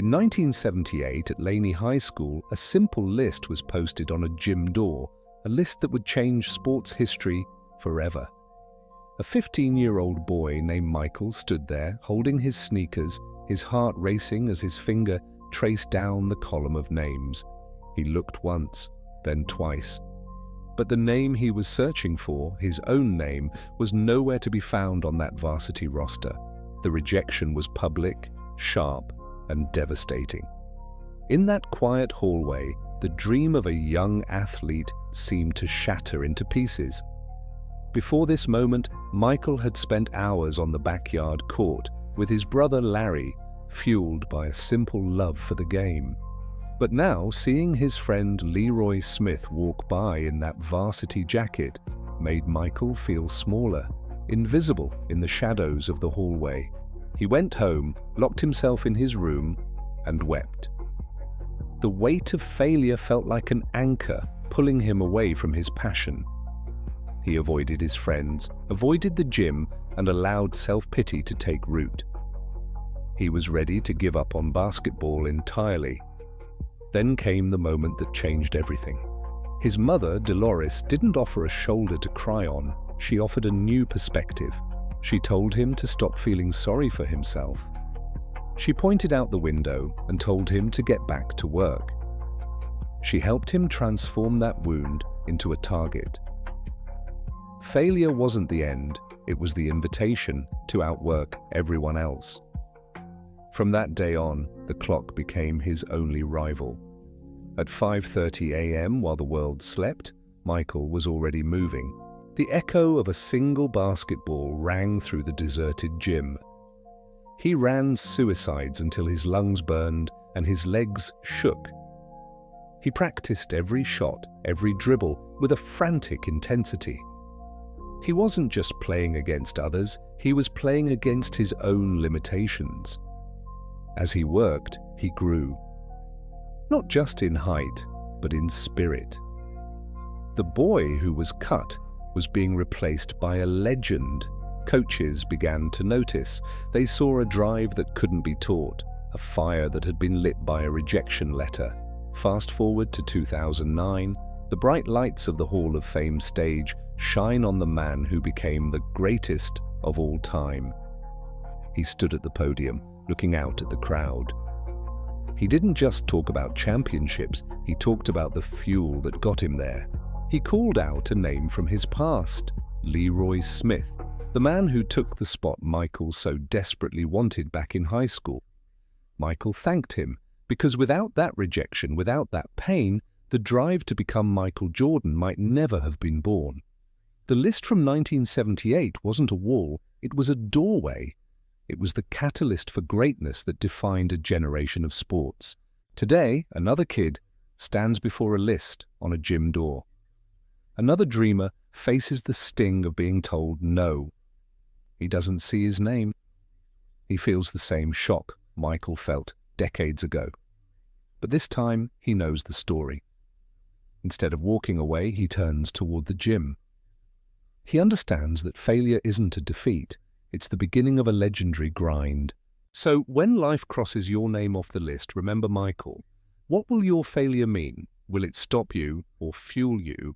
In 1978, at Laney High School, a simple list was posted on a gym door, a list that would change sports history forever. A 15-year-old boy named Michael stood there, holding his sneakers, his heart racing as his finger traced down the column of names. He looked once, then twice. But the name he was searching for, his own name, was nowhere to be found on that varsity roster. The rejection was public, sharp, and devastating. In that quiet hallway, the dream of a young athlete seemed to shatter into pieces. Before this moment, Michael had spent hours on the backyard court with his brother Larry, fueled by a simple love for the game. But now, seeing his friend Leroy Smith walk by in that varsity jacket made Michael feel smaller, invisible in the shadows of the hallway. He went home, locked himself in his room, and wept. The weight of failure felt like an anchor pulling him away from his passion. He avoided his friends, avoided the gym, and allowed self-pity to take root. He was ready to give up on basketball entirely. Then came the moment that changed everything. His mother, Deloris, didn't offer a shoulder to cry on. She offered a new perspective. She told him to stop feeling sorry for himself. She pointed out the window and told him to get back to work. She helped him transform that wound into a target. Failure wasn't the end, it was the invitation to outwork everyone else. From that day on, the clock became his only rival. At 5:30 a.m., while the world slept, Michael was already moving. The echo of a single basketball rang through the deserted gym. He ran suicides until his lungs burned and his legs shook. He practiced every shot, every dribble, with a frantic intensity. He wasn't just playing against others, he was playing against his own limitations. As he worked, he grew. Not just in height, but in spirit. The boy who was cut was being replaced by a legend. Coaches began to notice. They saw a drive that couldn't be taught, a fire that had been lit by a rejection letter. Fast forward to 2009, the bright lights of the Hall of Fame stage shine on the man who became the greatest of all time. He stood at the podium, looking out at the crowd. He didn't just talk about championships, he talked about the fuel that got him there. He called out a name from his past, Leroy Smith, the man who took the spot Michael so desperately wanted back in high school. Michael thanked him, because without that rejection, without that pain, the drive to become Michael Jordan might never have been born. The list from 1978 wasn't a wall, it was a doorway. It was the catalyst for greatness that defined a generation of sports. Today, another kid stands before a list on a gym door. Another dreamer faces the sting of being told no. He doesn't see his name. He feels the same shock Michael felt decades ago. But this time, he knows the story. Instead of walking away, he turns toward the gym. He understands that failure isn't a defeat. It's the beginning of a legendary grind. So when life crosses your name off the list, remember Michael. What will your failure mean? Will it stop you or fuel you?